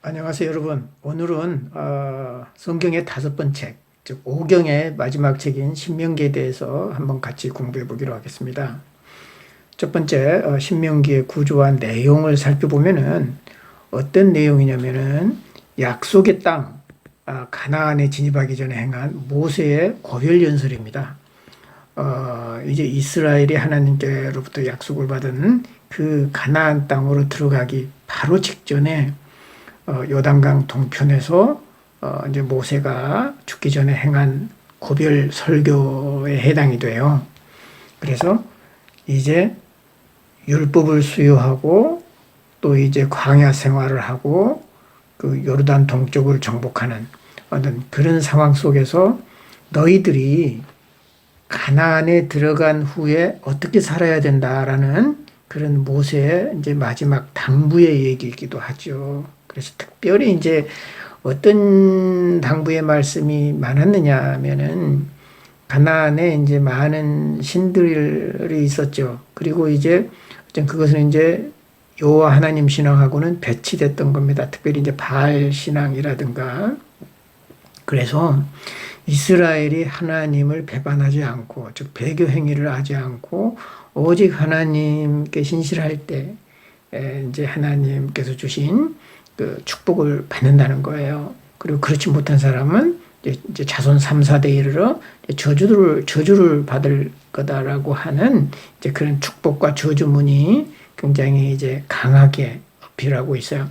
안녕하세요, 여러분. 오늘은 성경의 다섯 번째 책, 즉 오경의 마지막 책인 신명기에 대해서 한번 같이 공부해 보기로 하겠습니다. 첫 번째, 신명기의 구조와 내용을 살펴보면은 어떤 내용이냐면은 약속의 땅, 가나안에 진입하기 전에 행한 모세의 고별 연설입니다. 이제 이스라엘이 하나님께로부터 약속을 받은 그 가나안 땅으로 들어가기 바로 직전에 요단강 동편에서 이제 모세가 죽기 전에 행한 고별 설교에 해당이 돼요. 그래서 이제 율법을 수여하고 또 이제 광야 생활을 하고 그 요르단 동쪽을 정복하는 어떤 그런 상황 속에서 너희들이 가나안에 들어간 후에 어떻게 살아야 된다라는 그런 모세의 이제 마지막 당부의 얘기이기도 하죠. 그래서 특별히 이제 어떤 당부의 말씀이 많았느냐 하면은 가나안에 이제 많은 신들이 있었죠. 그리고 이제 그것은 이제 여호와 하나님 신앙하고는 배치됐던 겁니다. 특별히 이제 바알 신앙이라든가. 그래서 이스라엘이 하나님을 배반하지 않고, 즉 배교 행위를 하지 않고 오직 하나님께 신실할 때 이제 하나님께서 주신 그 축복을 받는다는 거예요. 그리고 그렇지 못한 사람은 이제 자손 3, 4대 이르러 저주를 받을 거다라고 하는 이제 그런 축복과 저주문이 굉장히 이제 강하게 어필하고 있어요.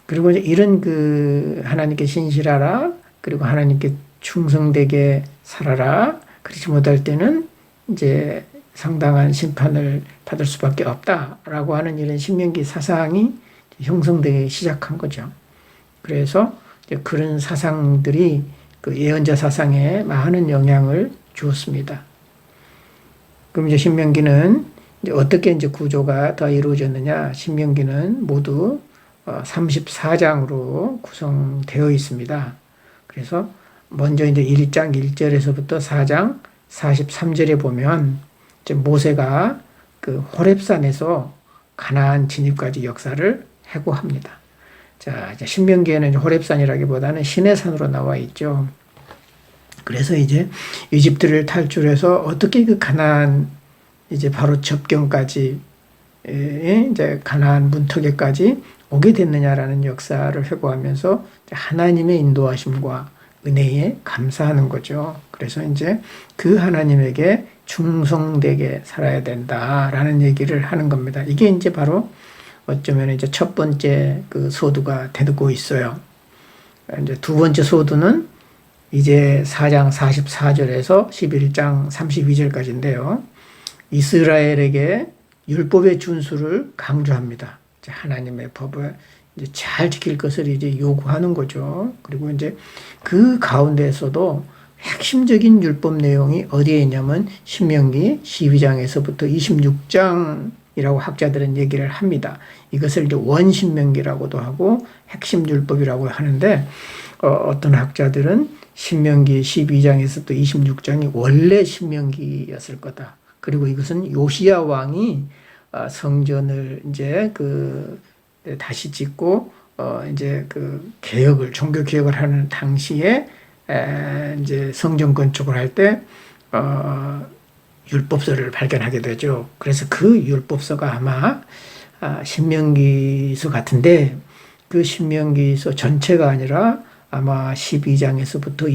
그리고 이제 이런 그 하나님께 신실하라, 그리고 하나님께 충성되게 살아라. 그렇지 못할 때는 이제 상당한 심판을 받을 수밖에 없다라고 하는 이런 신명기 사상이 형성되기 시작한 거죠. 그래서 그런 사상들이 그 예언자 사상에 많은 영향을 주었습니다. 그럼 이제 신명기는 이제 어떻게 이제 구조가 더 이루어졌느냐? 신명기는 모두 34장으로 구성되어 있습니다. 그래서 먼저 이제 1장 1절에서부터 4장 43절에 보면 이제 모세가 그 호렙산에서 가나안 진입까지 역사를 해고합니다. 자, 이제 신명기에는 호렙산이라기보다는 시내산으로 나와 있죠. 그래서 이제 이집트를 탈출해서 어떻게 그 가나안 이제 바로 접경까지 이제 가나안 문턱에까지 오게 됐느냐라는 역사를 회고하면서 하나님의 인도하심과 은혜에 감사하는 거죠. 그래서 이제 그 하나님에게 충성되게 살아야 된다라는 얘기를 하는 겁니다. 이게 이제 바로 어쩌면 이제 첫 번째 그 소두가 되고 있어요. 이제 두 번째 소두는 이제 4장 44절에서 11장 32절까지인데요. 이스라엘에게 율법의 준수를 강조합니다. 하나님의 법을 이제 잘 지킬 것을 이제 요구하는 거죠. 그리고 이제 그 가운데에서도 핵심적인 율법 내용이 어디에 있냐면 신명기 12장에서부터 26장이라고 학자들은 얘기를 합니다. 이것을 이제 원신명기라고도 하고 핵심 율법이라고 하는데 어떤 학자들은 신명기 12장에서부터 26장이 원래 신명기였을 거다. 그리고 이것은 요시야 왕이 성전을 이제 다시 짓고 이제 그 종교 개혁을 하는 당시에 이제 성전 건축을 할 때 율법서를 발견하게 되죠. 그래서 그 율법서가 아마 신명기서 같은데 그 신명기서 전체가 아니라 아마 12장에서부터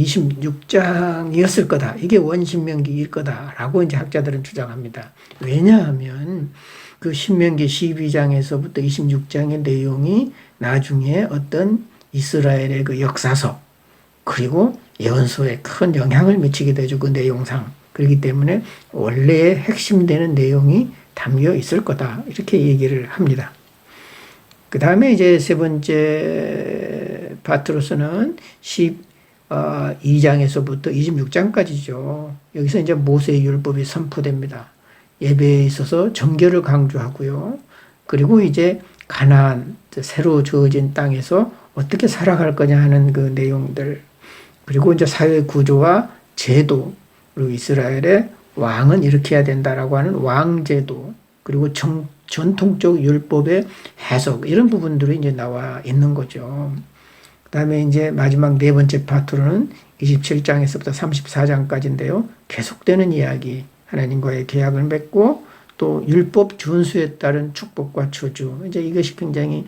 26장이었을 거다. 이게 원신명기일 거다라고 이제 학자들은 주장합니다. 왜냐하면 그 신명기 12장에서부터 26장의 내용이 나중에 어떤 이스라엘의 그 역사서 그리고 예언서에 큰 영향을 미치게 되죠. 그 내용상. 그렇기 때문에 원래의 핵심되는 내용이 담겨 있을 거다. 이렇게 얘기를 합니다. 그 다음에 이제 세 번째 파트로서는 12장에서부터 26장까지죠. 여기서 이제 모세의 율법이 선포됩니다. 예배에 있어서 정결을 강조하고요. 그리고 이제 가나안, 새로 주어진 땅에서 어떻게 살아갈 거냐 하는 그 내용들. 그리고 이제 사회 구조와 제도, 그리고 이스라엘의 왕은 이렇게 해야 된다라고 하는 왕제도, 그리고 전통적 율법의 해석, 이런 부분들이 이제 나와 있는 거죠. 그다음에 이제 마지막 네 번째 파트로는 27장에서부터 34장까지인데요. 계속되는 이야기, 하나님과의 계약을 맺고 또 율법 준수에 따른 축복과 저주. 이제 이것이 굉장히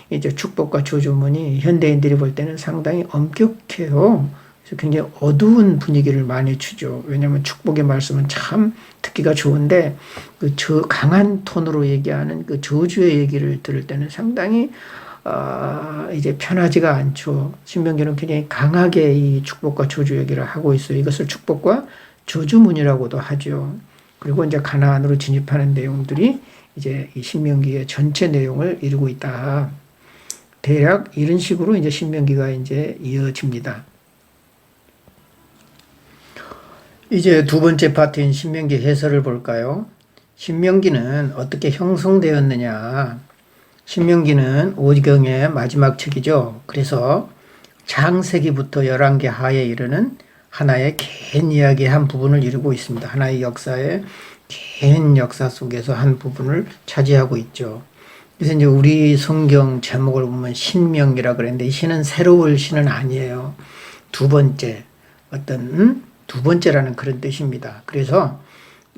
이제 축복과 저주문이 현대인들이 볼 때는 상당히 엄격해요. 그래서 굉장히 어두운 분위기를 많이 주죠. 왜냐하면 축복의 말씀은 참 듣기가 좋은데 그 강한 톤으로 얘기하는 그 저주의 얘기를 들을 때는 상당히 이제 편하지가 않죠. 신명기는 굉장히 강하게 이 축복과 저주 얘기를 하고 있어요. 이것을 축복과 저주문이라고도 하죠. 그리고 이제 가나안으로 진입하는 내용들이 이제 이 신명기의 전체 내용을 이루고 있다. 대략 이런 식으로 이제 신명기가 이제 이어집니다. 이제 두 번째 파트인 신명기 해설을 볼까요? 신명기는 어떻게 형성되었느냐? 신명기는 오경의 마지막 책이죠. 그래서 장세기부터 11개 하에 이르는 하나의 긴 이야기의 한 부분을 이루고 있습니다. 하나의 역사의 긴 역사 속에서 한 부분을 차지하고 있죠. 그래서 이제 우리 성경 제목을 보면 신명기라 그랬는데 이 신은 새로울 신은 아니에요. 두 번째, 두 번째라는 그런 뜻입니다. 그래서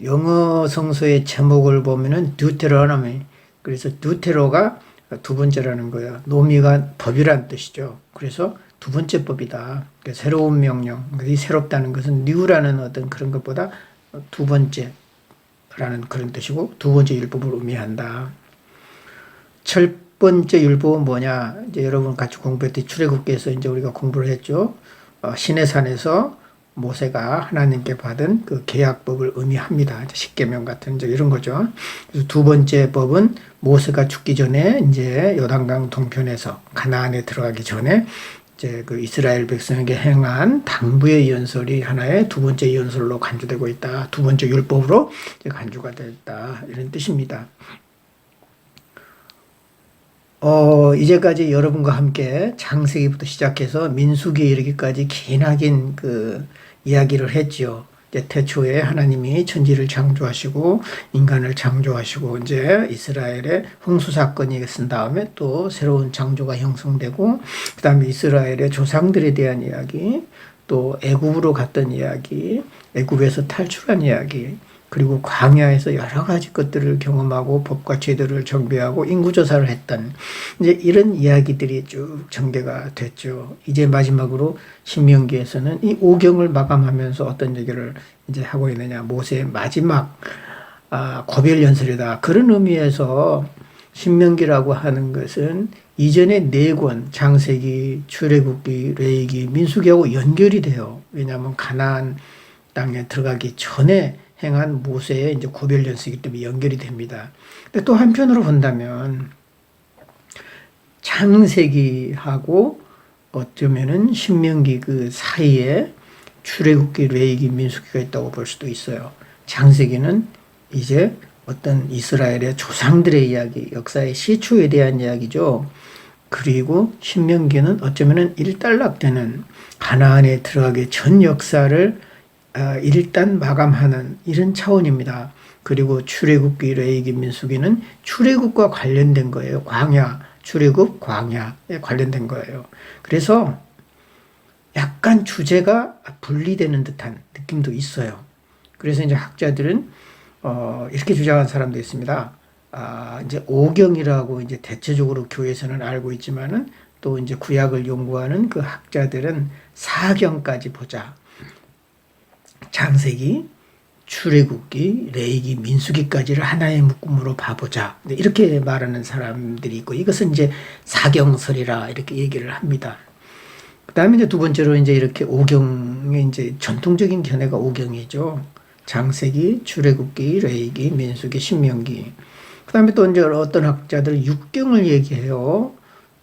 영어 성서의 제목을 보면은 듀테로노미, 그래서 듀테로가 두 번째라는 거예요. 노미가 법이란 뜻이죠. 그래서 두 번째 법이다. 그러니까 새로운 명령. 이 새롭다는 것은 뉴라는 어떤 그런 것보다 두 번째라는 그런 뜻이고 두 번째 율법을 의미한다. 첫 번째 율법은 뭐냐? 이제 여러분 같이 공부했듯이 출애굽기에서 이제 우리가 공부를 했죠. 시내산에서 모세가 하나님께 받은 그 계약법을 의미합니다. 십계명 같은 이제 이런 거죠. 그래서 두 번째 법은 모세가 죽기 전에 이제 요단강 동편에서 가나안에 들어가기 전에 이제 그 이스라엘 백성에게 행한 당부의 연설이 하나의 두 번째 연설로 간주되고 있다. 두 번째 율법으로 이제 간주가 됐다. 이런 뜻입니다. 이제까지 여러분과 함께 창세기부터 시작해서 민수기에 이르기까지 기나긴 그 이야기를 했지요. 이제 태초에 하나님이 천지를 창조하시고 인간을 창조하시고 이제 이스라엘의 홍수 사건이 있은 다음에 또 새로운 창조가 형성되고 그다음에 이스라엘의 조상들에 대한 이야기, 또 애굽으로 갔던 이야기, 애굽에서 탈출한 이야기, 그리고 광야에서 여러 가지 것들을 경험하고 법과 제도를 정비하고 인구조사를 했던 이제 이런 이야기들이 쭉 전개가 됐죠. 이제 마지막으로 신명기에서는 이 오경을 마감하면서 어떤 얘기를 이제 하고 있느냐. 모세의 마지막 고별 연설이다. 그런 의미에서 신명기라고 하는 것은 이전의 네 권, 창세기, 출애굽기, 레위기, 민수기하고 연결이 돼요. 왜냐하면 가나안 땅에 들어가기 전에 행한 모세의 이제 고별 연설이기 때문에 연결이 됩니다. 근데 또 한편으로 본다면 창세기하고 어쩌면은 신명기 그 사이에 출애굽기, 레위기, 민수기가 있다고 볼 수도 있어요. 창세기는 이제 어떤 이스라엘의 조상들의 이야기, 역사의 시초에 대한 이야기죠. 그리고 신명기는 어쩌면은 일단락되는 가나안에 들어가기 전 역사를 일단 마감하는 이런 차원입니다. 그리고 출애굽기, 레위기, 민수기는 출애굽과 관련된 거예요. 광야, 출애굽, 광야에 관련된 거예요. 그래서 약간 주제가 분리되는 듯한 느낌도 있어요. 그래서 이제 학자들은 이렇게 주장한 사람도 있습니다. 이제 오경이라고 이제 대체적으로 교회에서는 알고 있지만은 또 이제 구약을 연구하는 그 학자들은 사경까지 보자. 창세기, 출애굽기, 레위기, 민수기까지를 하나의 묶음으로 봐보자. 이렇게 말하는 사람들이 있고 이것은 이제 사경설이라 이렇게 얘기를 합니다. 그다음에 이제 두 번째로 이제 이렇게 오경의 이제 전통적인 견해가 오경이죠. 창세기, 출애굽기, 레위기, 민수기, 신명기. 그다음에 또 이제 어떤 학자들은 육경을 얘기해요.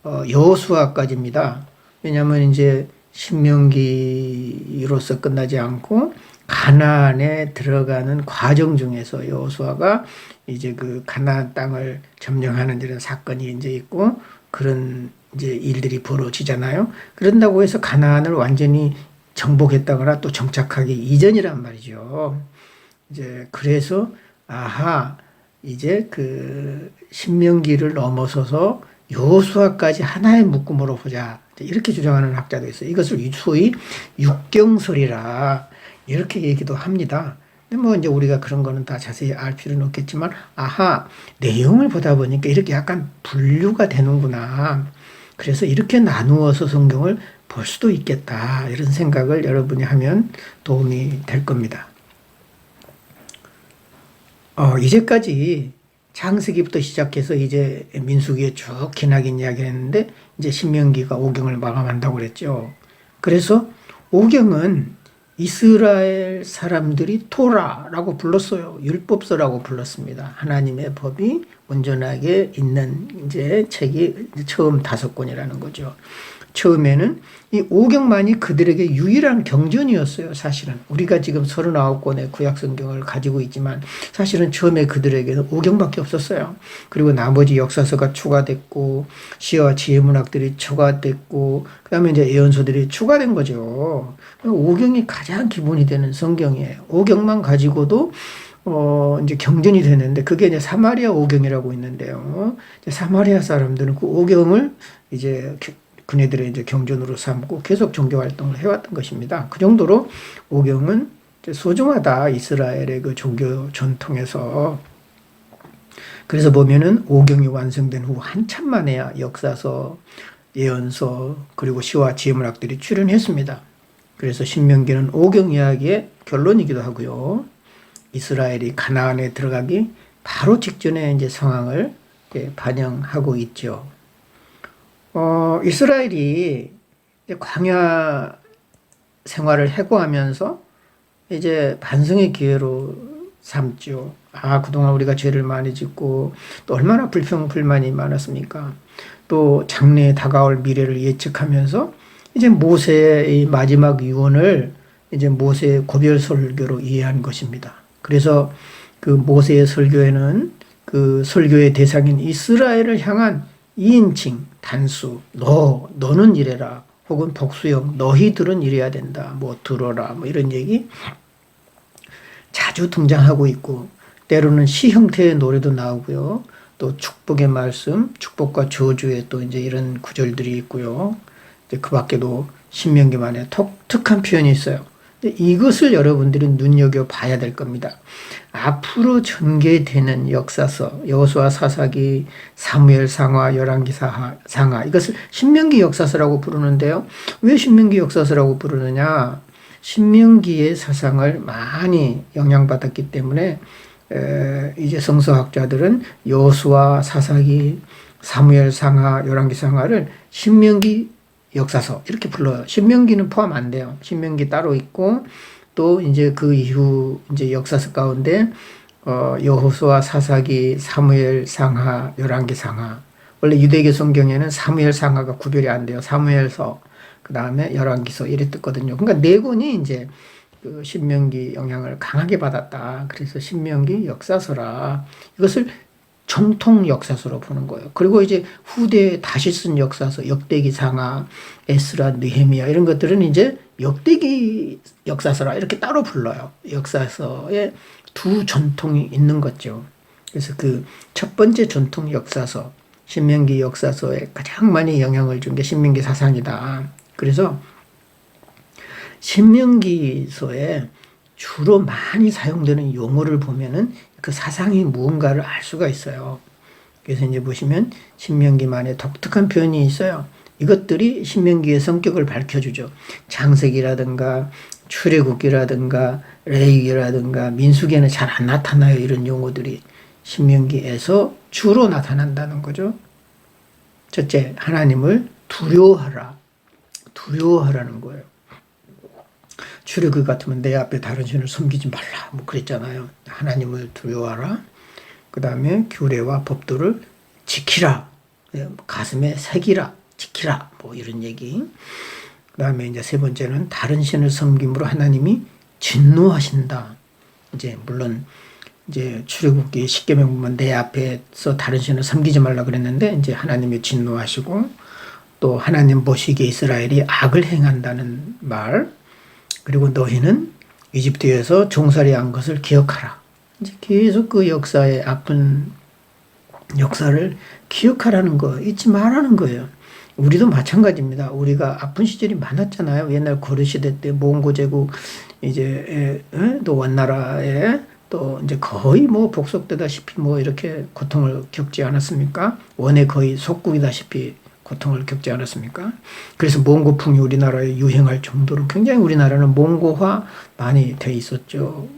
여호수아까지입니다. 왜냐하면 이제 신명기로서 끝나지 않고 가나안에 들어가는 과정 중에서 여호수아가 이제 그 가나안 땅을 점령하는 이런 사건이 이제 있고 그런 이제 일들이 벌어지잖아요. 그런다고 해서 가나안을 완전히 정복했다거나 또 정착하기 이전이란 말이죠. 이제 그래서 이제 그 신명기를 넘어서서 여호수아까지 하나의 묶음으로 보자. 이렇게 주장하는 학자도 있어요. 이것을 소위 육경설이라 이렇게 얘기도 합니다. 근데 뭐 이제 우리가 그런 거는 다 자세히 알 필요는 없겠지만, 아하, 내용을 보다 보니까 이렇게 약간 분류가 되는구나. 그래서 이렇게 나누어서 성경을 볼 수도 있겠다. 이런 생각을 여러분이 하면 도움이 될 겁니다. 이제까지 창세기부터 시작해서 이제 민수기에 쭉 기나긴 이야기를 했는데, 이제 신명기가 오경을 마감한다고 그랬죠. 그래서 오경은 이스라엘 사람들이 토라라고 불렀어요. 율법서라고 불렀습니다. 하나님의 법이 온전하게 있는 이제 책이 처음 5권이라는 거죠. 처음에는 이 오경만이 그들에게 유일한 경전이었어요. 사실은 우리가 지금 39권의 구약성경을 가지고 있지만 사실은 처음에 그들에게는 오경밖에 없었어요. 그리고 나머지 역사서가 추가됐고 시와 지혜문학들이 추가됐고 그 다음에 이제 예언서들이 추가된 거죠. 오경이 가장 기본이 되는 성경이에요. 오경만 가지고도 이제 경전이 되는데, 그게 이제 사마리아 오경이라고 있는데요. 이제 사마리아 사람들은 그 오경을 이제 그네들의 이제 경전으로 삼고 계속 종교 활동을 해왔던 것입니다. 그 정도로 오경은 소중하다, 이스라엘의 그 종교 전통에서. 그래서 보면은 오경이 완성된 후 한참 만에야 역사서, 예언서, 그리고 시와 지혜문학들이 출현했습니다. 그래서 신명기는 오경 이야기의 결론이기도 하고요. 이스라엘이 가나안에 들어가기 바로 직전에 이제 상황을 반영하고 있죠. 이스라엘이 이제 광야 생활을 해고하면서 이제 반성의 기회로 삼죠. 그동안 우리가 죄를 많이 짓고 또 얼마나 불평불만이 많았습니까? 또 장래에 다가올 미래를 예측하면서 이제 모세의 이 마지막 유언을 이제 모세의 고별 설교로 이해한 것입니다. 그래서 그 모세의 설교에는 그 설교의 대상인 이스라엘을 향한 2인칭 단수, 너는 이래라, 혹은 복수형, 너희들은 이래야 된다, 뭐 들어라, 뭐 이런 얘기 자주 등장하고 있고, 때로는 시 형태의 노래도 나오고요. 또 축복의 말씀, 축복과 저주의 또 이제 이런 구절들이 있고요. 그 밖에도 신명기만의 독특한 표현이 있어요. 이것을 여러분들이 눈여겨봐야 될 겁니다. 앞으로 전개되는 역사서, 여호수아, 사사기, 사무엘 상하, 열왕기 상하, 이것을 신명기 역사서라고 부르는데요. 왜 신명기 역사서라고 부르느냐? 신명기의 사상을 많이 영향받았기 때문에 이제 성서학자들은 여호수아, 사사기, 사무엘 상하, 열왕기 상하를 신명기 역사서 이렇게 불러요. 신명기는 포함 안 돼요. 신명기 따로 있고, 또 이제 그 이후 이제 역사서 가운데 여호수아, 사사기, 사무엘 상하, 열왕기 상하. 원래 유대계 성경에는 사무엘 상하가 구별이 안 돼요. 사무엘서, 그 다음에 열왕기서 이래 뜯거든요. 그러니까 4권이 이제 그 신명기 영향을 강하게 받았다. 그래서 신명기 역사서라. 이것을 정통 역사서로 보는 거예요. 그리고 이제 후대에 다시 쓴 역사서, 역대기 상하, 에스라, 느헤미야 이런 것들은 이제 역대기 역사서라 이렇게 따로 불러요. 역사서에 두 전통이 있는 거죠. 그래서 그 첫 번째 전통 역사서, 신명기 역사서에 가장 많이 영향을 준 게 신명기 사상이다. 그래서 신명기서에 주로 많이 사용되는 용어를 보면은 그 사상이 무언가를 알 수가 있어요. 그래서 이제 보시면 신명기만의 독특한 표현이 있어요. 이것들이 신명기의 성격을 밝혀주죠. 창세기라든가 출애굽기라든가 레위기라든가 민수기에는 잘 안 나타나요. 이런 용어들이 신명기에서 주로 나타난다는 거죠. 첫째, 하나님을 두려워하라. 두려워하라는 거예요. 출애굽 같으면 내 앞에 다른 신을 섬기지 말라 뭐 그랬잖아요. 하나님을 두려워하라. 그 다음에 규례와 법도를 지키라. 가슴에 새기라. 지키라. 뭐 이런 얘기. 그 다음에 이제 세 번째는 다른 신을 섬김으로 하나님이 진노하신다. 이제 물론 이제 출애굽기 10계명 보면 내 앞에서 다른 신을 섬기지 말라 그랬는데 이제 하나님이 진노하시고, 또 하나님 보시기에 이스라엘이 악을 행한다는 말. 그리고 너희는 이집트에서 종살이 한 것을 기억하라. 이제 계속 그 역사의 아픈 역사를 기억하라는 거, 잊지 말라는 거예요. 우리도 마찬가지입니다. 우리가 아픈 시절이 많았잖아요. 옛날 고려시대 때 몽고 제국 이제 또 원나라에 또 이제 거의 뭐 복속되다시피 뭐 이렇게 고통을 겪지 않았습니까? 원에 거의 속국이다시피 고통을 겪지 않았습니까? 그래서 몽고풍이 우리나라에 유행할 정도로 굉장히 우리나라는 몽고화 많이 돼 있었죠.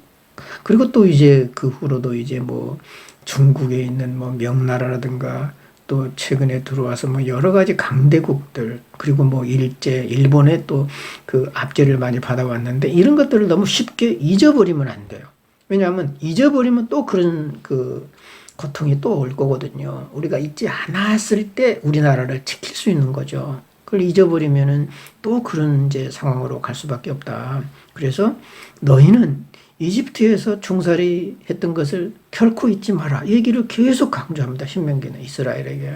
그리고 또 이제 그 후로도 이제 뭐 중국에 있는 뭐 명나라라든가 또 최근에 들어와서 뭐 여러 가지 강대국들 그리고 뭐 일본에 또 그 압제를 많이 받아왔는데 이런 것들을 너무 쉽게 잊어버리면 안 돼요. 왜냐하면 잊어버리면 또 그런 그 고통이 또 올 거거든요. 우리가 잊지 않았을 때 우리나라를 지킬 수 있는 거죠. 그걸 잊어버리면은 또 그런 이제 상황으로 갈 수밖에 없다. 그래서 너희는 이집트에서 종살이 했던 것을 결코 잊지 마라. 이 얘기를 계속 강조합니다. 신명기는 이스라엘에게.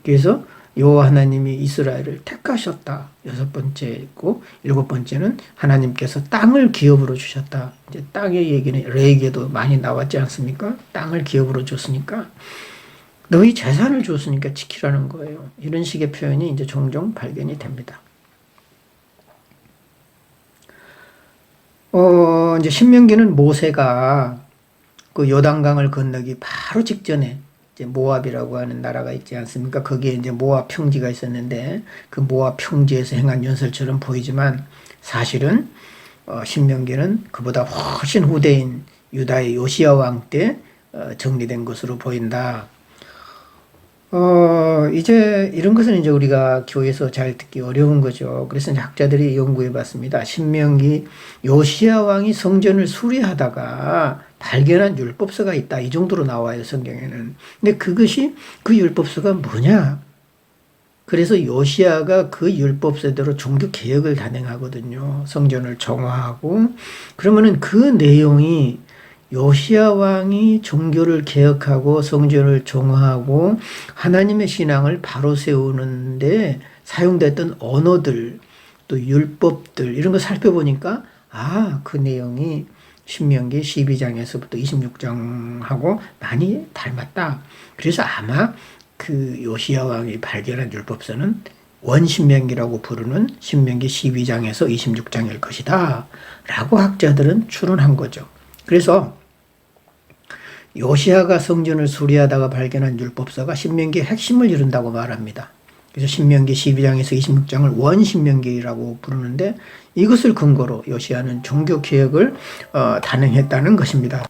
그래서 여호와 하나님이 이스라엘을 택하셨다. 6번째고 7번째는 하나님께서 땅을 기업으로 주셨다. 이제 땅의 얘기는 레위기에도 많이 나왔지 않습니까? 땅을 기업으로 줬으니까 너희 재산을 줬으니까 지키라는 거예요. 이런 식의 표현이 이제 종종 발견이 됩니다. 이제 신명기는 모세가 그 요단강을 건너기 바로 직전에 이제 모압이라고 하는 나라가 있지 않습니까? 거기에 이제 모압 평지가 있었는데 그 모압 평지에서 행한 연설처럼 보이지만 사실은 신명기는 그보다 훨씬 후대인 유다의 요시야 왕 때 정리된 것으로 보인다. 이제 이런 것은 이제 우리가 교회에서 잘 듣기 어려운 거죠. 그래서 이제 학자들이 연구해 봤습니다. 신명기 요시야 왕이 성전을 수리하다가 발견한 율법서가 있다. 이 정도로 나와요, 성경에는. 근데 그것이 그 율법서가 뭐냐? 그래서 요시야가 그 율법서대로 종교 개혁을 단행하거든요. 성전을 정화하고. 그러면은 그 내용이 요시야 왕이 종교를 개혁하고 성전을 정화하고 하나님의 신앙을 바로 세우는데 사용됐던 언어들 또 율법들 이런 거 살펴보니까 그 내용이 신명기 12장에서부터 26장하고 많이 닮았다. 그래서 아마 그 요시야 왕이 발견한 율법서는 원신명기라고 부르는 신명기 12장에서 26장일 것이다 라고 학자들은 추론한 거죠. 그래서 요시야가 성전을 수리하다가 발견한 율법서가 신명기의 핵심을 이룬다고 말합니다. 그래서 신명기 12장에서 26장을 원신명기라고 부르는데 이것을 근거로 요시야는 종교개혁을 단행했다는 것입니다.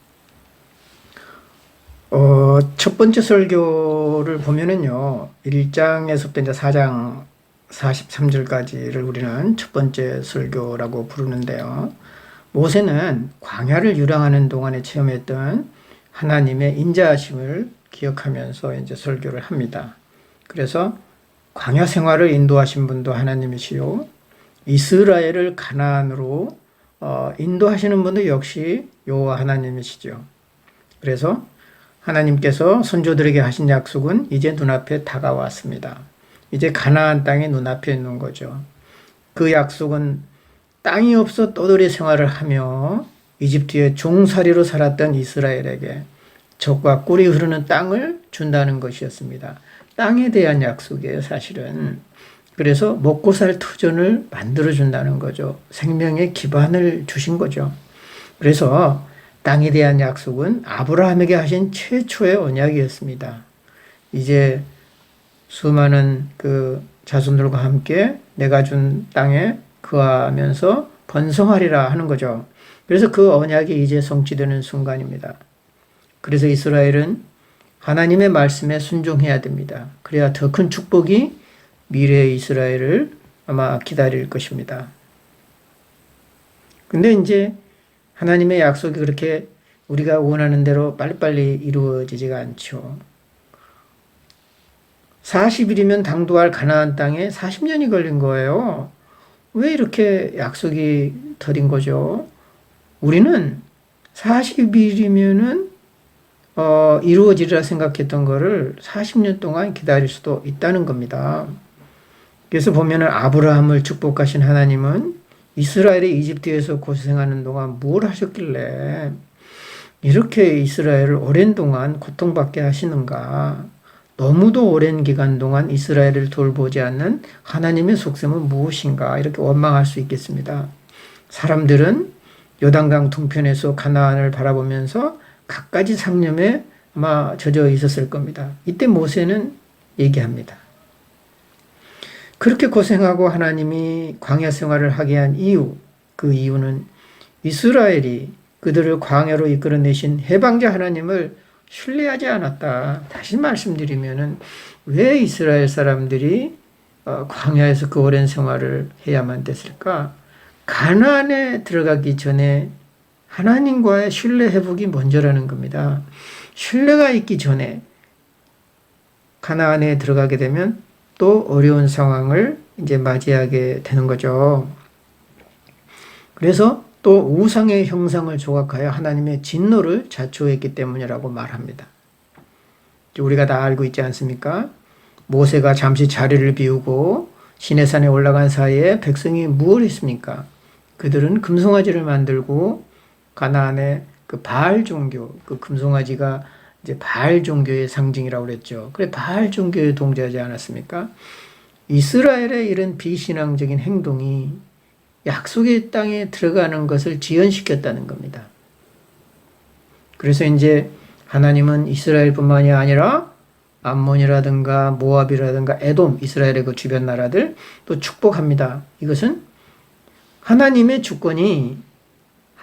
첫 번째 설교를 보면은요, 1장에서부터 이제 4장 43절까지를 우리는 첫 번째 설교라고 부르는데요. 모세는 광야를 유랑하는 동안에 체험했던 하나님의 인자하심을 기억하면서 이제 설교를 합니다. 그래서 광야 생활을 인도하신 분도 하나님이시요, 이스라엘을 가나안으로 인도하시는 분도 역시 여호와 하나님이시죠. 그래서 하나님께서 선조들에게 하신 약속은 이제 눈앞에 다가왔습니다. 이제 가나안 땅이 눈앞에 있는 거죠. 그 약속은 땅이 없어 떠돌이 생활을 하며 이집트의 종살이로 살았던 이스라엘에게 젖과 꿀이 흐르는 땅을 준다는 것이었습니다. 땅에 대한 약속이에요, 사실은. 그래서 먹고 살 터전을 만들어준다는 거죠. 생명의 기반을 주신 거죠. 그래서 땅에 대한 약속은 아브라함에게 하신 최초의 언약이었습니다. 이제 수많은 그 자손들과 함께 내가 준 땅에 거하면서 번성하리라 하는 거죠. 그래서 그 언약이 이제 성취되는 순간입니다. 그래서 이스라엘은 하나님의 말씀에 순종해야 됩니다. 그래야 더 큰 축복이 미래의 이스라엘을 아마 기다릴 것입니다. 근데 이제 하나님의 약속이 그렇게 우리가 원하는 대로 빨리빨리 이루어지지가 않죠. 40일이면 당도할 가나안 땅에 40년이 걸린 거예요. 왜 이렇게 약속이 더딘 거죠? 우리는 40일이면은 이루어지리라 생각했던 거를 40년 동안 기다릴 수도 있다는 겁니다. 그래서 보면은 아브라함을 축복하신 하나님은 이스라엘이 이집트에서 고생하는 동안 뭘 하셨길래 이렇게 이스라엘을 오랜 동안 고통받게 하시는가? 너무도 오랜 기간 동안 이스라엘을 돌보지 않는 하나님의 속셈은 무엇인가? 이렇게 원망할 수 있겠습니다. 사람들은 요단강 동편에서 가나안을 바라보면서 갖가지 상념에 아마 젖어 있었을 겁니다. 이때 모세는 얘기합니다. 그렇게 고생하고 하나님이 광야 생활을 하게 한 이유, 그 이유는 이스라엘이 그들을 광야로 이끌어내신 해방자 하나님을 신뢰하지 않았다. 다시 말씀드리면은 왜 이스라엘 사람들이 광야에서 그 오랜 생활을 해야만 됐을까? 가나안에 들어가기 전에 하나님과의 신뢰 회복이 먼저라는 겁니다. 신뢰가 있기 전에 가나안에 들어가게 되면 또 어려운 상황을 이제 맞이하게 되는 거죠. 그래서 또 우상의 형상을 조각하여 하나님의 진노를 자초했기 때문이라고 말합니다. 우리가 다 알고 있지 않습니까? 모세가 잠시 자리를 비우고 시내산에 올라간 사이에 백성이 무엇을 했습니까? 그들은 금송아지를 만들고 가나안의 그 바알 종교, 그 금송아지가 이제 바알 종교의 상징이라고 그랬죠. 그래, 바알 종교에 동조하지 않았습니까? 이스라엘의 이런 비신앙적인 행동이 약속의 땅에 들어가는 것을 지연시켰다는 겁니다. 그래서 이제 하나님은 이스라엘뿐만이 아니라 암몬이라든가 모압이라든가 에돔, 이스라엘의 그 주변 나라들 또 축복합니다. 이것은 하나님의 주권이,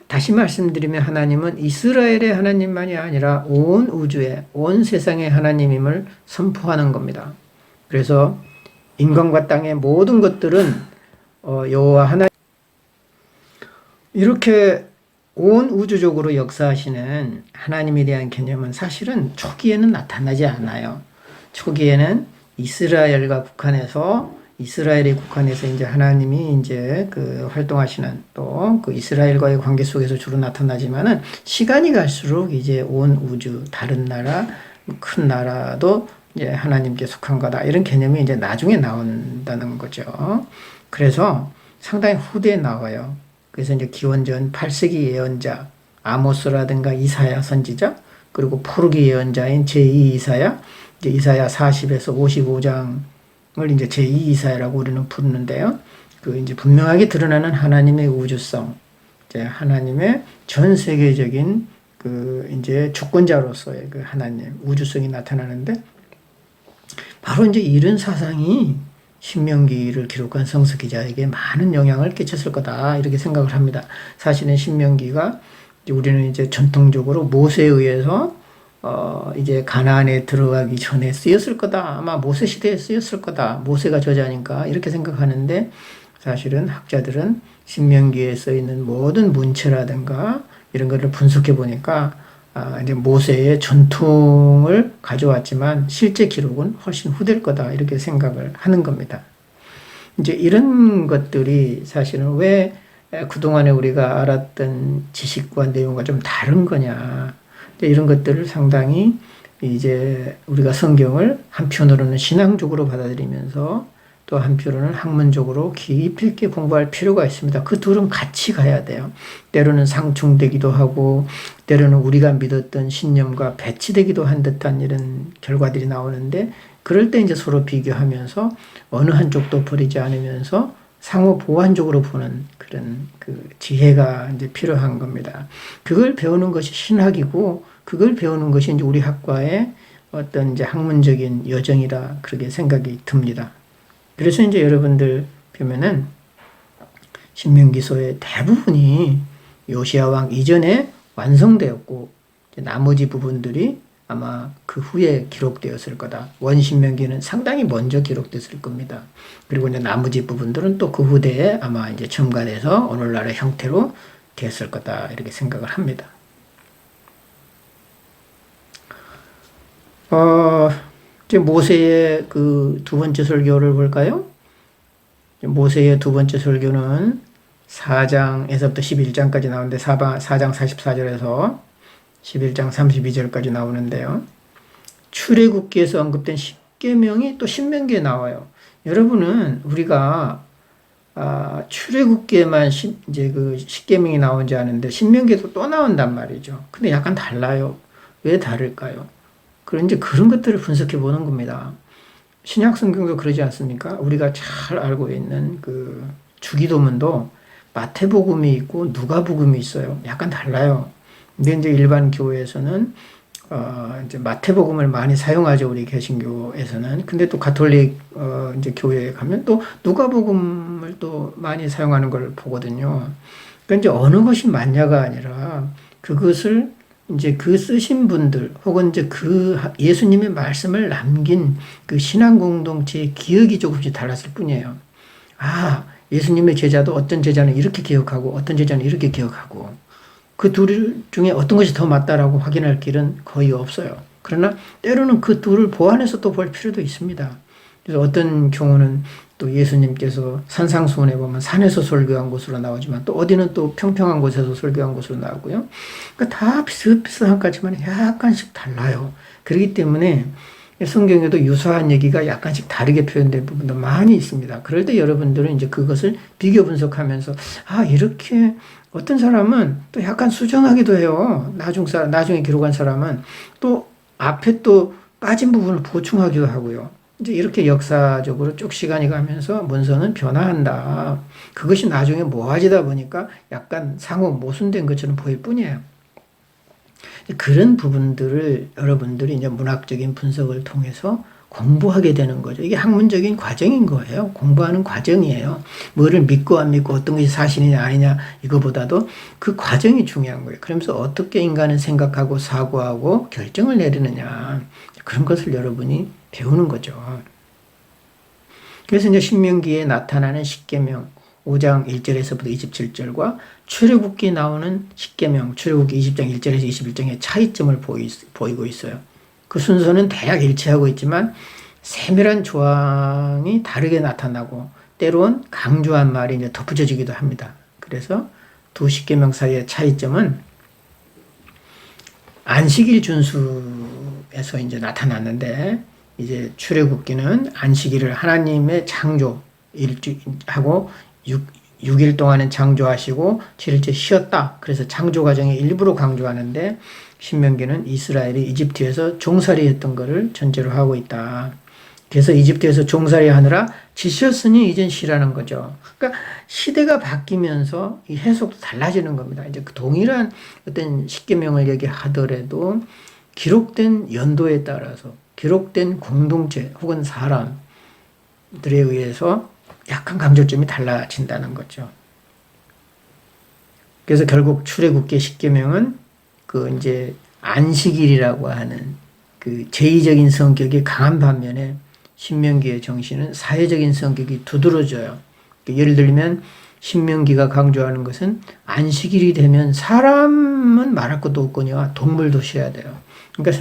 다시 말씀드리면 하나님은 이스라엘의 하나님만이 아니라 온 우주의, 온 세상의 하나님임을 선포하는 겁니다. 그래서 인간과 땅의 모든 것들은 여호와 하나님, 이렇게 온 우주적으로 역사하시는 하나님에 대한 개념은 사실은 초기에는 나타나지 않아요. 초기에는 이스라엘에 국한해서 이제 하나님이 이제 그 활동하시는 또 그 이스라엘과의 관계 속에서 주로 나타나지만은 시간이 갈수록 이제 온 우주, 다른 나라, 큰 나라도 이제 하나님께 속한 거다. 이런 개념이 이제 나중에 나온다는 거죠. 그래서 상당히 후대에 나와요. 그래서 이제 기원전 8세기 예언자 아모스라든가 이사야 선지자, 그리고 포르기 예언자인 제2 이사야, 이제 이사야 40에서 55장을 이제 제2 이사야라고 우리는 부르는데요. 그 이제 분명하게 드러나는 하나님의 우주성, 이제 하나님의 전 세계적인 그 이제 주권자로서의 그 하나님 우주성이 나타나는데, 바로 이제 이런 사상이 신명기를 기록한 성서 기자에게 많은 영향을 끼쳤을 거다, 이렇게 생각을 합니다. 사실은 신명기가 우리는 이제 전통적으로 모세에 의해서 이제 가나안에 들어가기 전에 쓰였을 거다, 아마 모세 시대에 쓰였을 거다, 모세가 저자니까 이렇게 생각하는데, 사실은 학자들은 신명기에 써 있는 모든 문체라든가 이런 것을 분석해 보니까 이제 모세의 전통을 가져왔지만 실제 기록은 훨씬 후될 거다, 이렇게 생각을 하는 겁니다. 이제 이런 것들이 사실은 왜 그동안에 우리가 알았던 지식과 내용과 좀 다른 거냐, 이런 것들을 상당히 이제 우리가 성경을 한편으로는 신앙적으로 받아들이면서 또 한편으로는 학문적으로 깊이 있게 공부할 필요가 있습니다. 그 둘은 같이 가야 돼요. 때로는 상충되기도 하고, 때로는 우리가 믿었던 신념과 배치되기도 한 듯한 이런 결과들이 나오는데, 그럴 때 이제 서로 비교하면서 어느 한쪽도 버리지 않으면서 상호 보완적으로 보는 그런 그 지혜가 이제 필요한 겁니다. 그걸 배우는 것이 신학이고, 그걸 배우는 것이 이제 우리 학과의 어떤 이제 학문적인 여정이라 그렇게 생각이 듭니다. 그래서 이제 여러분들 보면은 신명기서의 대부분이 요시야 왕 이전에 완성되었고, 나머지 부분들이 아마 그 후에 기록되었을 거다. 원신명기는 상당히 먼저 기록됐을 겁니다. 그리고 이제 나머지 부분들은 또 그 후대에 아마 이제 첨가돼서 오늘날의 형태로 됐을 거다, 이렇게 생각을 합니다. 이제 모세의 그 두 번째 설교를 볼까요? 모세의 두 번째 설교는 4장에서부터 11장까지 나오는데 4장 44절에서 11장 32절까지 나오는데요. 출애굽기에서 언급된 10계명이 또 신명기에 나와요. 여러분은 우리가 출애굽기에만 이제 그 십계명이 나오지 않은데 신명기에도 또 나온단 말이죠. 근데 약간 달라요. 왜 다를까요? 그런 이제 그런 것들을 분석해 보는 겁니다. 신약 성경도 그러지 않습니까? 우리가 잘 알고 있는 그 주기도문도 마태복음이 있고 누가복음이 있어요. 약간 달라요. 근데 이제 일반 교회에서는 이제 마태복음을 많이 사용하죠. 우리 개신교에서는. 근데 또 가톨릭 이제 교회에 가면 또 누가복음을 또 많이 사용하는 걸 보거든요. 그러니까 이제 어느 것이 맞냐가 아니라 그것을 이제 그 쓰신 분들 혹은 이제 그 예수님의 말씀을 남긴 그 신앙 공동체의 기억이 조금씩 달랐을 뿐이에요. 예수님의 제자도 어떤 제자는 이렇게 기억하고 어떤 제자는 이렇게 기억하고 그 둘 중에 어떤 것이 더 맞다라고 확인할 길은 거의 없어요. 그러나 때로는 그 둘을 보완해서 또 볼 필요도 있습니다. 그래서 어떤 경우는 또 예수님께서 산상수훈에 보면 산에서 설교한 곳으로 나오지만 또 어디는 또 평평한 곳에서 설교한 곳으로 나오고요. 그러니까 다 비슷비슷한 것지만 약간씩 달라요. 그렇기 때문에 성경에도 유사한 얘기가 약간씩 다르게 표현된 부분도 많이 있습니다. 그럴 때 여러분들은 이제 그것을 비교 분석하면서 이렇게 어떤 사람은 또 약간 수정하기도 해요. 나중에 기록한 사람은 또 앞에 또 빠진 부분을 보충하기도 하고요. 이제 이렇게 역사적으로 쭉 시간이 가면서 문서는 변화한다. 그것이 나중에 모아지다 보니까 약간 상호 모순된 것처럼 보일 뿐이에요. 그런 부분들을 여러분들이 이제 문학적인 분석을 통해서 공부하게 되는 거죠. 이게 학문적인 과정인 거예요. 공부하는 과정이에요. 뭐를 믿고 안 믿고 어떤 것이 사실이냐 아니냐 이거보다도 그 과정이 중요한 거예요. 그러면서 어떻게 인간은 생각하고 사고하고 결정을 내리느냐 그런 것을 여러분이 배우는 거죠. 그래서 이제 신명기에 나타나는 십계명 5장 1절에서부터 27절과 출애굽기에 나오는 십계명 출애굽기 20장 1절에서 21장의 차이점을 보이고 있어요. 그 순서는 대략 일치하고 있지만 세밀한 조항이 다르게 나타나고 때론 강조한 말이 이제 덧붙여지기도 합니다. 그래서 두 십계명 사이의 차이점은 안식일 준수에서 이제 나타났는데 이제 출애굽기는 안식일을 하나님의 창조하고 6일 동안은 창조하시고 7일째 쉬었다. 그래서 창조 과정의 일부로 강조하는데 신명기는 이스라엘이 이집트에서 종살이 했던 것을 전제로 하고 있다. 그래서 이집트에서 종살이 하느라 지쳤으니 이젠 쉬라는 거죠. 그러니까 시대가 바뀌면서 이 해석도 달라지는 겁니다. 이제 그 동일한 어떤 십계명을 얘기하더라도 기록된 연도에 따라서 기록된 공동체 혹은 사람들에 의해서 약간 강조점이 달라진다는 거죠. 그래서 결국 출애굽기 십계명은 그 이제 안식일이라고 하는 그 제의적인 성격이 강한 반면에 신명기의 정신은 사회적인 성격이 두드러져요. 예를 들면 신명기가 강조하는 것은 안식일이 되면 사람은 말할 것도 없거니와 동물도 쉬어야 돼요. 그러니까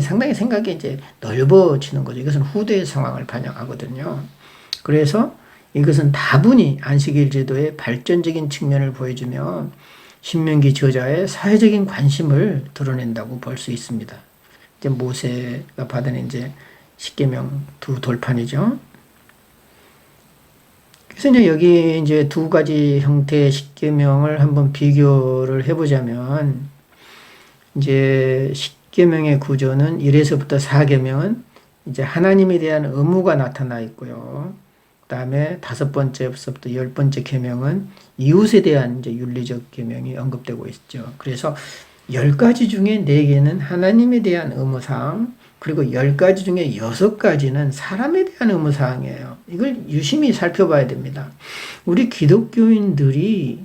상당히 생각이 이제 넓어지는 거죠. 이것은 후대의 상황을 반영하거든요. 그래서 이것은 다분히 안식일 제도의 발전적인 측면을 보여주며 신명기 저자의 사회적인 관심을 드러낸다고 볼 수 있습니다. 이제 모세가 받은 이제 십계명 두 돌판이죠. 그래서 이제 여기 이제 두 가지 형태의 십계명을 한번 비교를 해보자면 이제 십계명의 구조는 1에서부터 4계명은 이제 하나님에 대한 의무가 나타나 있고요. 그다음에 5번째부터 10번째 계명은 이웃에 대한 이제 윤리적 계명이 언급되고 있죠. 그래서 10가지 중에 4개는 하나님에 대한 의무사항, 그리고 10가지 중에 6가지는 사람에 대한 의무사항이에요. 이걸 유심히 살펴봐야 됩니다. 우리 기독교인들이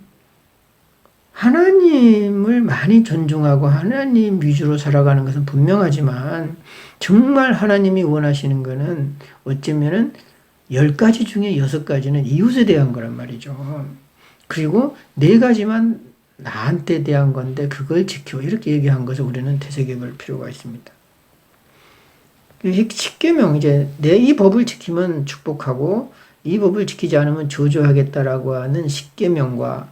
하나님을 많이 존중하고 하나님 위주로 살아가는 것은 분명하지만 정말 하나님이 원하시는 것은 어쩌면은 10가지 중에 6가지는 이웃에 대한 거란 말이죠. 그리고 4가지만 나한테 대한 건데 그걸 지켜 이렇게 얘기한 것을 우리는 되새겨볼 필요가 있습니다. 십계명 이제 내 이 법을 지키면 축복하고 이 법을 지키지 않으면 저주하겠다라고 하는 십계명과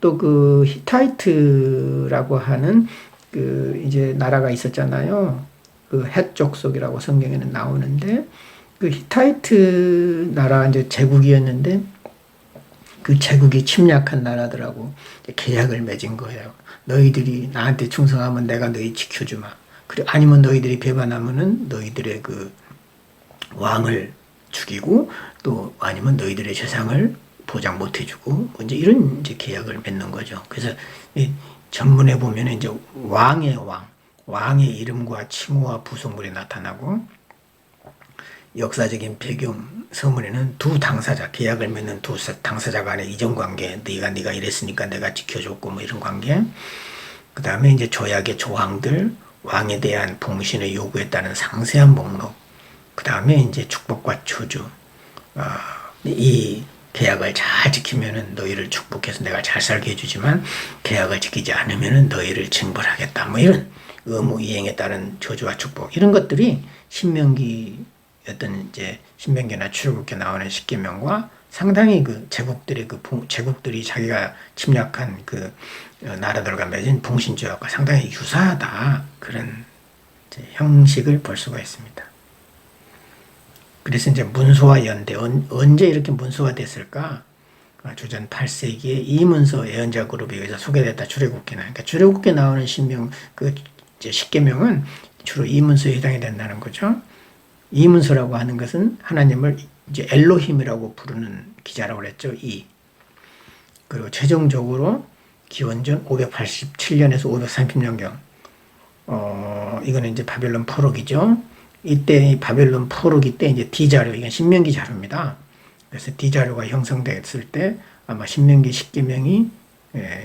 또 그 히타이트라고 하는 그 이제 나라가 있었잖아요. 그 헷 족속이라고 성경에는 나오는데 그 히타이트 나라 이제 제국이었는데 그 제국이 침략한 나라들하고 계약을 맺은 거예요. 너희들이 나한테 충성하면 내가 너희 지켜주마. 그래 아니면 너희들이 배반하면은 너희들의 그 왕을 죽이고 또 아니면 너희들의 재산을 보장 못 해주고 이제 이런 이제 계약을 맺는 거죠. 그래서 이 전문에 보면 이제 왕의 이름과 칭호와 부속물이 나타나고 역사적인 배경 서문에는 두 당사자 계약을 맺는 두 당사자 간의 이전 관계 네가 이랬으니까 내가 지켜줬고 뭐 이런 관계 그 다음에 이제 조약의 조항들 왕에 대한 봉신의 요구에 따른 상세한 목록 그 다음에 이제 축복과 저주 이 계약을 잘 지키면은 너희를 축복해서 내가 잘 살게 해주지만 계약을 지키지 않으면은 너희를 징벌하겠다 뭐 이런 의무 이행에 따른 저주와 축복 이런 것들이 신명기 어떤 이제 신명기나 출애굽기에 나오는 십계명과 상당히 그 제국들의 제국들이 자기가 침략한 그 나라들과 맺은 봉신조약과 상당히 유사하다 그런 형식을 볼 수가 있습니다. 그래서 이제 문서와 연대 언제 이렇게 문서화 됐을까? 주전 8세기에 이문서 예언자 그룹에 의해서 소개됐다 출애굽기나 그러니까 출애굽기에 나오는 신명 그 이제 십계명은 주로 이문서에 해당이 된다는 거죠. 이문서라고 하는 것은 하나님을 이제 엘로힘이라고 부르는 기자라고 그랬죠. 그리고 최종적으로 기원전 587년에서 530년경 이거는 이제 바벨론 포로기죠. 이때 바벨론 포로기 때 이제 D자료 이건 신명기 자료입니다. 그래서 D자료가 형성됐을 때 아마 신명기 십계명이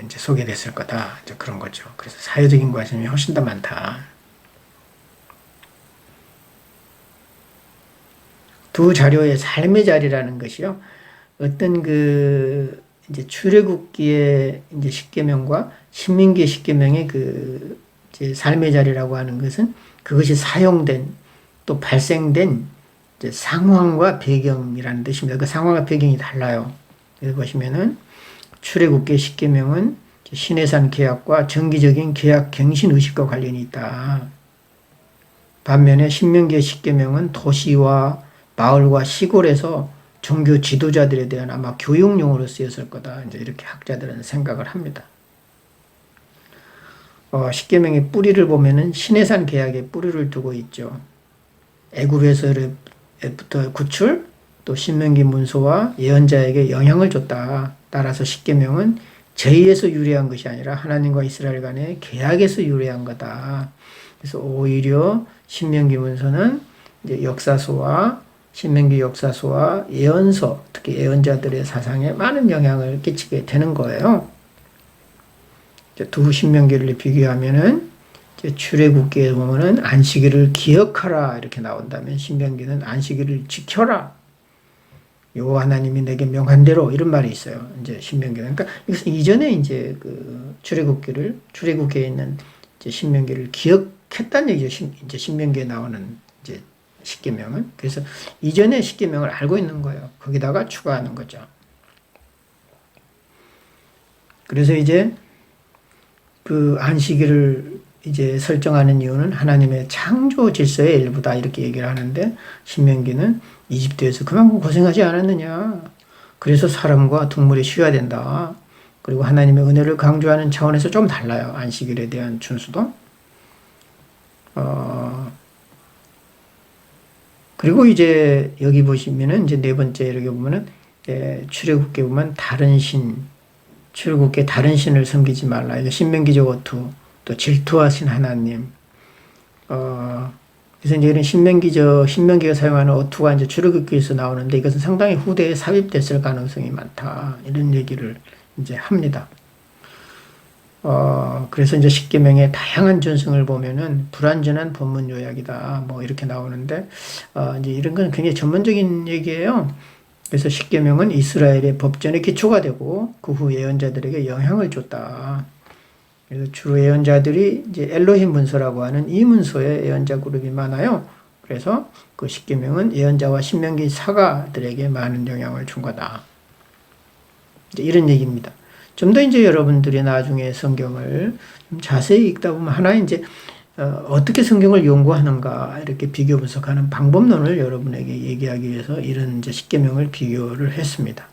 이제 소개됐을 거다. 이제 그런 거죠. 그래서 사회적인 관심이 훨씬 더 많다. 두 자료의 삶의 자리라는 것이요. 어떤 그 이제 출애굽기의 이제 십계명과 신명기의 십계명의 그 이제 삶의 자리라고 하는 것은 그것이 사용된 또 발생된 이제 상황과 배경이라는 뜻입니다. 그 상황과 배경이 달라요. 여기 보시면은 출애굽기의 십계명은 시내산 계약과 정기적인 계약 갱신 의식과 관련이 있다. 반면에 신명기의 십계명은 도시와 마을과 시골에서 종교 지도자들에 대한 아마 교육용으로 쓰였을 거다. 이제 이렇게 학자들은 생각을 합니다. 십계명의 뿌리를 보면은 시내산 계약에 뿌리를 두고 있죠. 애굽에서부터 구출, 또 신명기 문서와 예언자에게 영향을 줬다. 따라서 십계명은 제의에서 유래한 것이 아니라 하나님과 이스라엘 간의 계약에서 유래한 거다. 그래서 오히려 신명기 문서는 이제 신명기 역사서와 예언서, 특히 예언자들의 사상에 많은 영향을 끼치게 되는 거예요. 두 신명기를 비교하면은 출애굽기에 보면은 안식일을 기억하라 이렇게 나온다면 신명기는 안식일을 지켜라. 여호와 하나님이 내게 명한 대로 이런 말이 있어요. 이제 신명기는 그러니까 이것은 이전에 이제 그 출애굽기에 있는 이제 신명기를 기억했다는 얘기죠. 이제 신명기에 나오는 이제 십계명은 그래서 이전의 십계명을 알고 있는 거예요. 거기다가 추가하는 거죠. 그래서 이제 그 안식일을 이제 설정하는 이유는 하나님의 창조 질서의 일부다 이렇게 얘기를 하는데 신명기는 이집트에서 그만큼 고생하지 않았느냐. 그래서 사람과 동물이 쉬어야 된다. 그리고 하나님의 은혜를 강조하는 차원에서 좀 달라요. 안식일에 대한 준수도. 그리고 이제 여기 보시면은 이제 네 번째 이렇게 보면은 출애굽기에 보면 출애굽기에 다른 신을 섬기지 말라. 이게 신명기적 어투, 또 질투하신 하나님. 그래서 이제 이런 신명기가 사용하는 어투가 이제 출애굽기에서 나오는데 이것은 상당히 후대에 삽입됐을 가능성이 많다. 이런 얘기를 이제 합니다. 그래서 이제 십계명의 다양한 전승을 보면은 불완전한 본문 요약이다. 뭐 이렇게 나오는데, 이제 이런 건 굉장히 전문적인 얘기예요. 그래서 십계명은 이스라엘의 법전의 기초가 되고 그 후 예언자들에게 영향을 줬다. 그래서 주로 예언자들이 이제 엘로힘 문서라고 하는 이 문서에 예언자 그룹이 많아요. 그래서 그 십계명은 예언자와 신명기 사가들에게 많은 영향을 준 거다. 이제 이런 얘기입니다. 좀 더 이제 여러분들이 나중에 성경을 좀 자세히 읽다 보면 하나의 이제 어떻게 성경을 연구하는가 이렇게 비교 분석하는 방법론을 여러분에게 얘기하기 위해서 이런 이제 십계명을 비교를 했습니다.